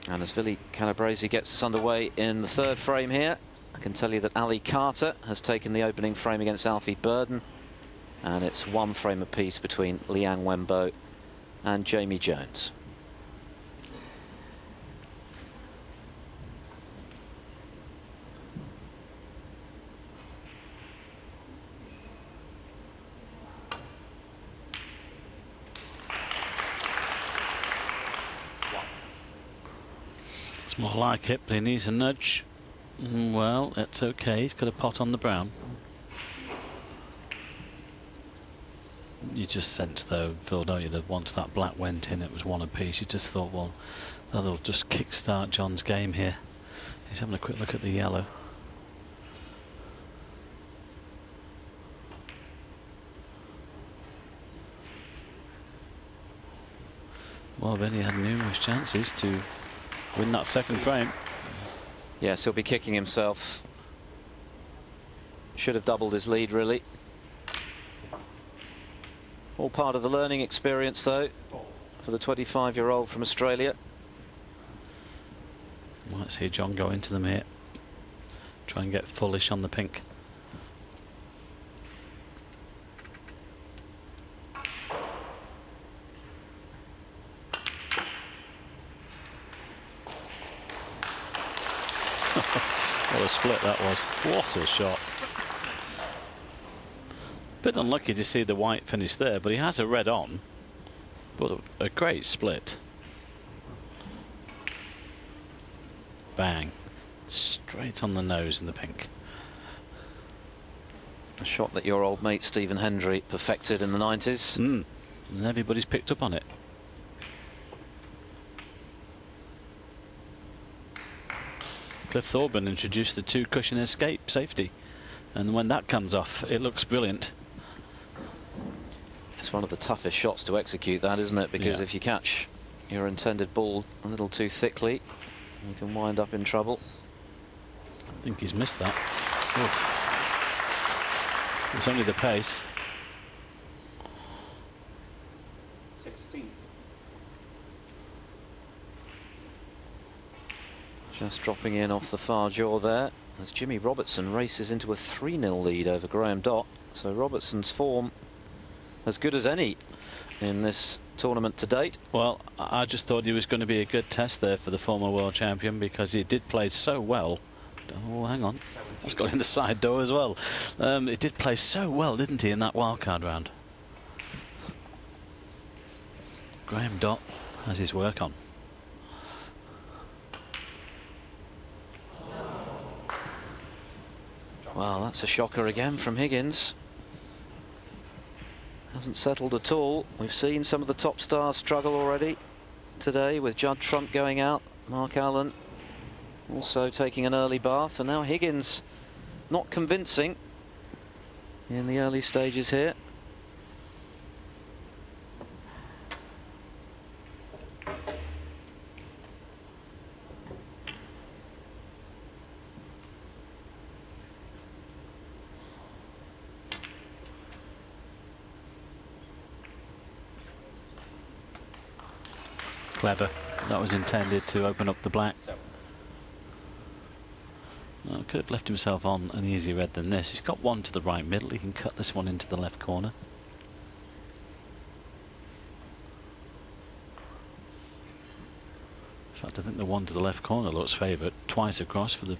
And as Vinnie Calabrese gets us underway in the third frame here, I can tell you that Ali Carter has taken the opening frame against Alfie Burden, and it's 1 frame apiece between Liang Wenbo and Jamie Jones. It's more like it, but he needs a nudge. Well, it's okay. He's got a pot on the brown. You just sense, though, Phil, don't you, that once that black went in, it was 1 apiece. You just thought, well, that'll just kick-start John's game here. He's having a quick look at the yellow. Well, Vinnie had numerous chances to win that second frame. Yes, he'll be kicking himself. Should have doubled his lead, really. All part of the learning experience, though, for the 25-year-old from Australia. Let's see John go into them here. Try and get fullish on the pink. What a split that was. What a shot. Bit unlucky to see the white finish there, but he has a red on. But a great split. Bang. Straight on the nose in the pink. A shot that your old mate Stephen Hendry perfected in the 90s. And everybody's picked up on it. Cliff Thorburn introduced the 2-cushion escape safety, and when that comes off, it looks brilliant. It's one of the toughest shots to execute, that, isn't it? Because if you catch your intended ball a little too thickly, you can wind up in trouble. I think he's missed that. Ooh. It's only the pace. 16. Just dropping in off the far jaw there as Jimmy Robertson races into a 3-0 lead over Graham Dott. So Robertson's form as good as any in this tournament to date. Well, I just thought he was going to be a good test there for the former world champion, because he did play so well. Oh, hang on. That's gone in the side door as well. He did play so well, didn't he, in that wildcard round? Graham Dott has his work on. Well, that's a shocker again from Higgins. Hasn't settled at all. We've seen some of the top stars struggle already today, with Judd Trump going out, Mark Allen also taking an early bath, and now Higgins not convincing in the early stages here. Clever. That was intended to open up the black. Well, could have left himself on an easier red than this. He's got one to the right middle. He can cut this one into the left corner. In fact, I think the one to the left corner looks favourite. Twice across for the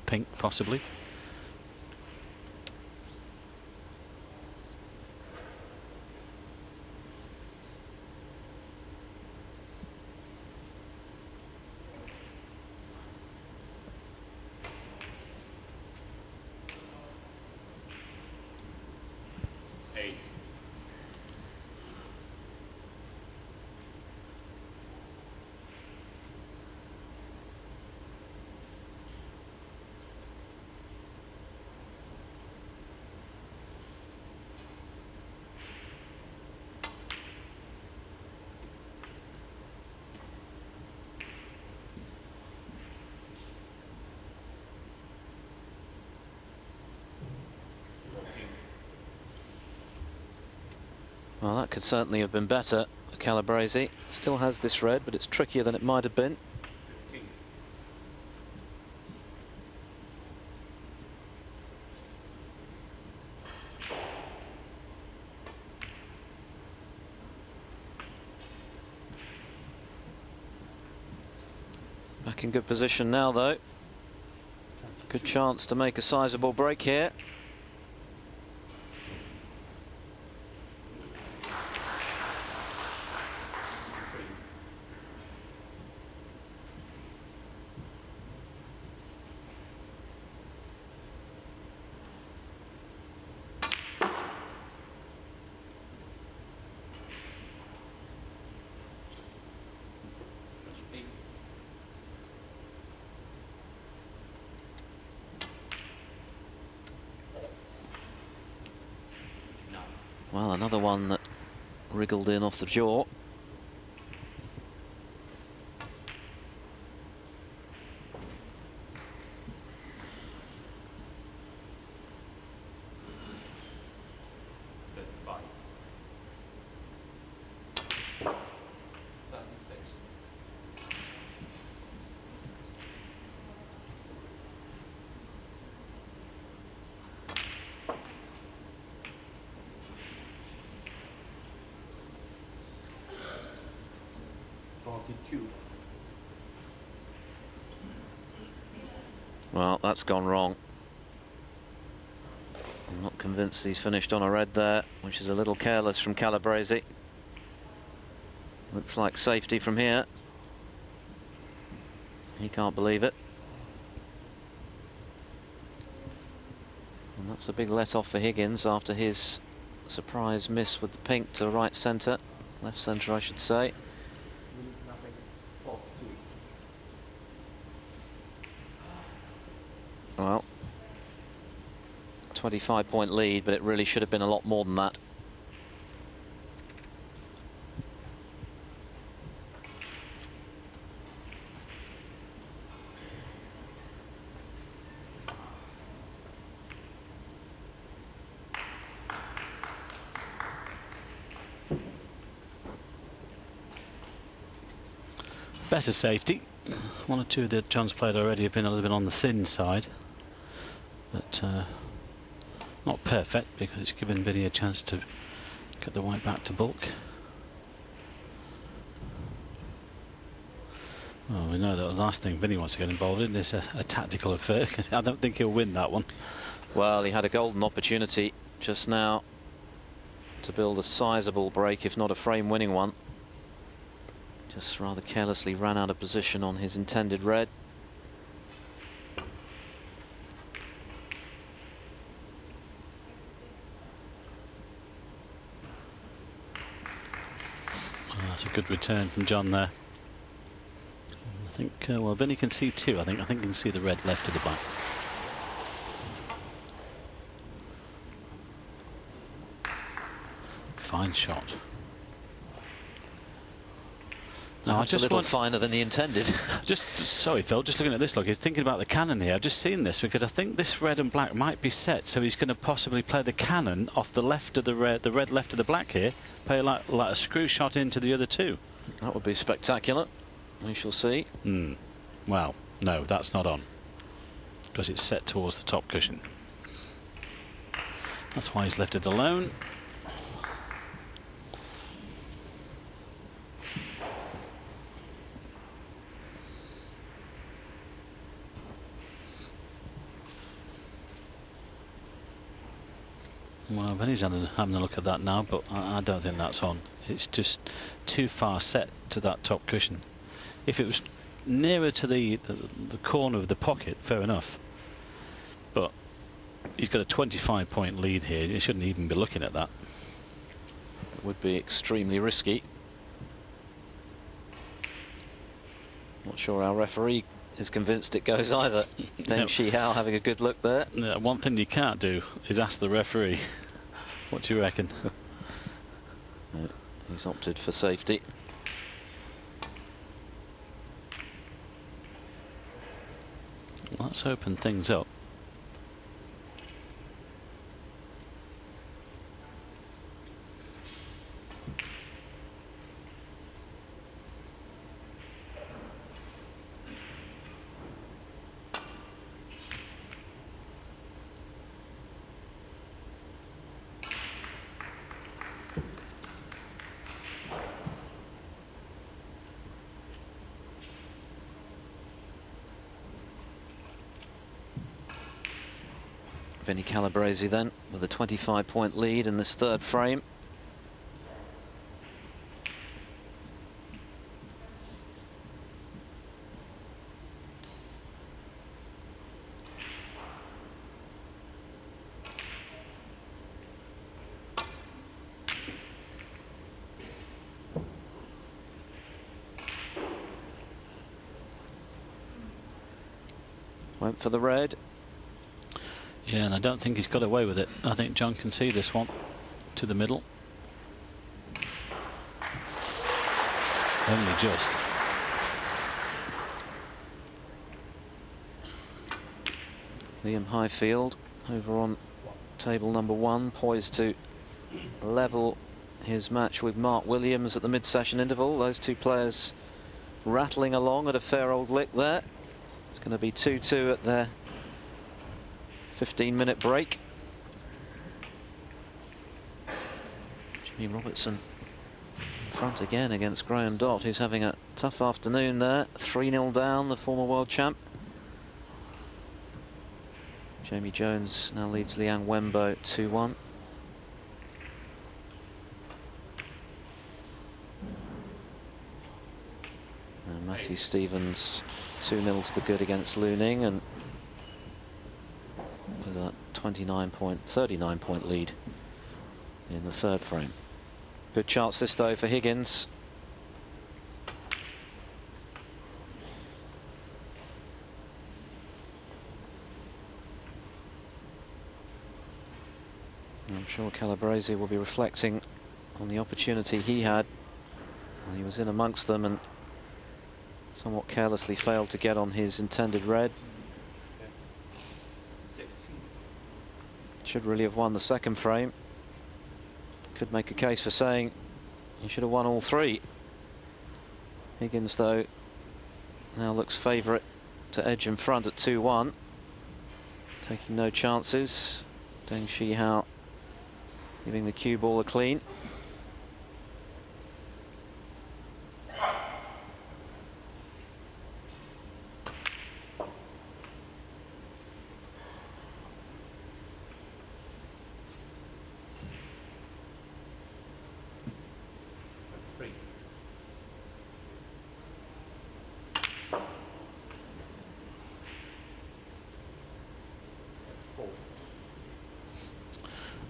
pink, possibly. Well, that could certainly have been better for Calabrese. Still has this red, but it's trickier than it might have been. Back in good position now, though. Good chance to make a sizable break here. Well, another one that wriggled in off the jaw. Well, that's gone wrong. I'm not convinced he's finished on a red there, which is a little careless from Calabrese. Looks like safety from here. He can't believe it. And that's a big let off for Higgins after his surprise miss with the pink to the right centre. Left centre, I should say. Well, 25-point lead, but it really should have been a lot more than that. Better safety. One or two that John's played already have been a little bit on the thin side, but not perfect, because it's given Vinnie a chance to get the white back to bulk. Well, we know that the last thing Vinnie wants to get involved in is a tactical affair. I don't think he'll win that one. Well, he had a golden opportunity just now to build a sizable break, if not a frame-winning one. Just rather carelessly ran out of position on his intended red. Well, that's a good return from John there. I think, well, Vinnie can see two. I think he can see the red left of the black. Fine shot. No, I just a little finer than he intended. Sorry, Phil, just looking at this look, he's thinking about the cannon here. I've just seen this because I think this red and black might be set, so he's going to possibly play the cannon off the left of the red left of the black here, play like a screw shot into the other two. That would be spectacular. We shall see. Well, no, that's not on, because it's set towards the top cushion. That's why he's left it alone. Well, Vinnie's having a look at that now, but I don't think that's on. It's just too far set to that top cushion. If it was nearer to the corner of the pocket, fair enough. But he's got a 25-point lead here. He shouldn't even be looking at that. It would be extremely risky. Not sure our referee is convinced it goes either. Deng Shihao having a good look there. Yeah, one thing you can't do is ask the referee. What do you reckon? He's opted for safety. Let's open things up. Vinnie Calabrese then with a 25-point lead in this third frame. Went for the red. Yeah, and I don't think he's got away with it. I think John can see this one to the middle. Only just. Liam Highfield over on table number 1, poised to level his match with Mark Williams at the mid-session interval. Those two players rattling along at a fair old lick there. It's going to be 2-2 at their 15-minute break. Jimmy Robertson in front again against Graham Dott, who's having a tough afternoon there. 3-0 down, the former world champ. Jamie Jones now leads Liang Wenbo 2-1. And Matthew Stevens 2-0 to the good against Lu Ning, and with that 39-point lead in the third frame. Good chance this though for Higgins. I'm sure Calabrese will be reflecting on the opportunity he had when he was in amongst them and somewhat carelessly failed to get on his intended red. Should really have won the second frame. Could make a case for saying he should have won all three. Higgins though now looks favourite to edge in front at 2-1, taking no chances. Deng Shihao giving the cue ball a clean.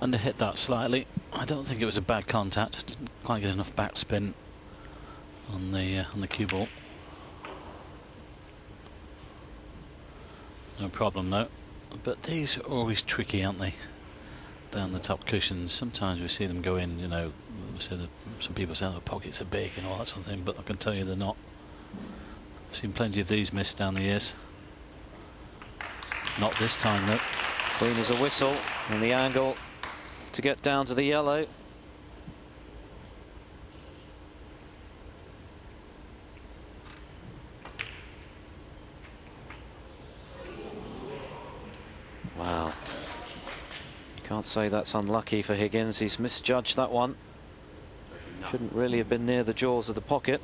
Underhit that slightly. I don't think it was a bad contact. Didn't quite get enough backspin on the cue ball. No problem though. But these are always tricky, aren't they? Down the top cushions. Sometimes we see them go in. You know, some people say the pockets are big and all that sort of thing, but I can tell you they're not. I've seen plenty of these missed down the years. Not this time though. Clean as a whistle, and the angle to get down to the yellow. Wow. Can't say that's unlucky for Higgins. He's misjudged that one. Shouldn't really have been near the jaws of the pocket.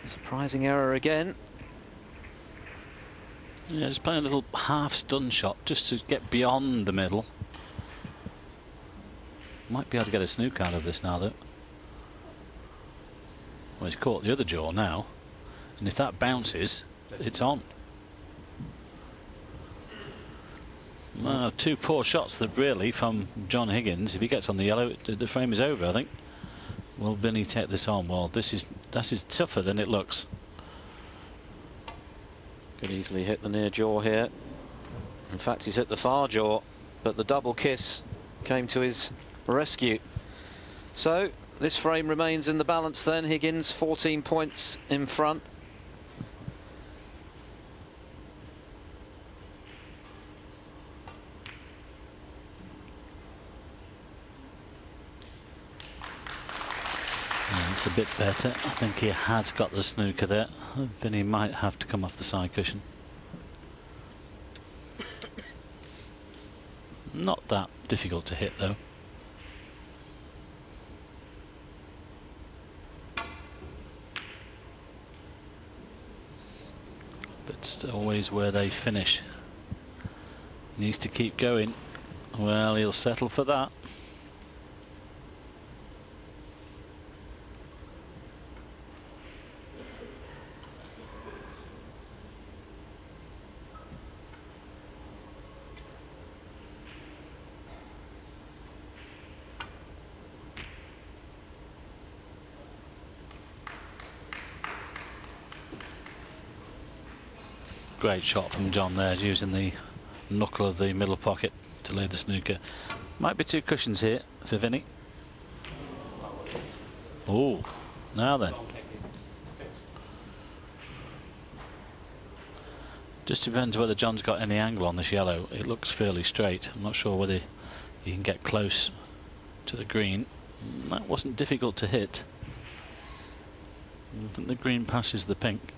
Surprising error again. Yeah, just playing a little half-stun shot just to get beyond the middle. Might be able to get a snook out of this now, though. Well, he's caught the other jaw now, and if that bounces, it's on. Two poor shots that really from John Higgins. If he gets on the yellow, the frame is over, I think. Will Vinnie take this on? Well, this is tougher than it looks. Could easily hit the near jaw here. In fact, he's hit the far jaw, but the double kiss came to his rescue. So this frame remains in the balance then. Higgins 14 points in front. Yeah, it's a bit better. I think he has got the snooker there. Vinnie might have to come off the side cushion. Not that difficult to hit though. But it's always where they finish Needs to keep going. Well, he'll settle for that. Great shot from John there, using the knuckle of the middle pocket to lay the snooker. Might be 2 cushions here for Vinnie. Oh, now then. Just depends whether John's got any angle on this yellow. It looks fairly straight. I'm not sure whether he can get close to the green. That wasn't difficult to hit. I think the green passes the pink.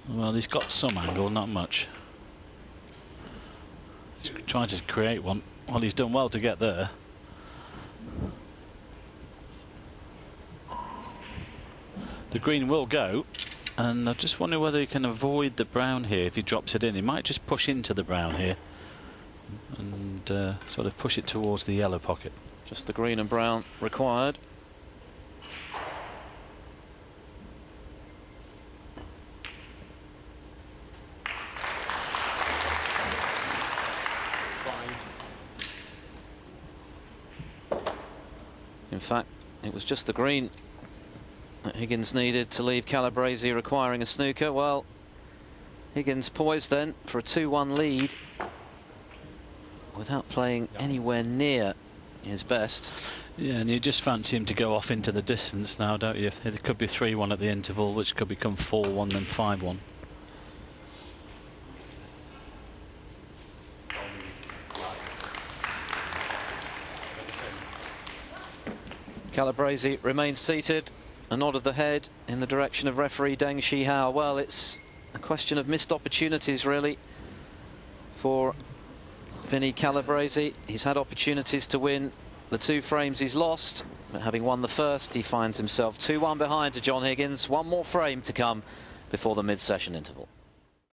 Well, he's got some angle, not much. He's trying to create one. Well, he's done well to get there. The green will go, and I just wonder whether he can avoid the brown here if he drops it in. He might just push into the brown here and sort of push it towards the yellow pocket. Just the green and brown required. In fact, it was just the green that Higgins needed to leave Calabrese requiring a snooker. Well, Higgins poised then for a 2-1 lead without playing anywhere near his best. Yeah, and you just fancy him to go off into the distance now, don't you? It could be 3-1 at the interval, which could become 4-1 then 5-1. Calabrese remains seated, a nod of the head in the direction of referee Deng Shihao. Well, it's a question of missed opportunities, really, for Vinnie Calabrese. He's had opportunities to win the 2 frames he's lost, but having won the first, he finds himself 2-1 behind to John Higgins. One more frame to come before the mid-session interval.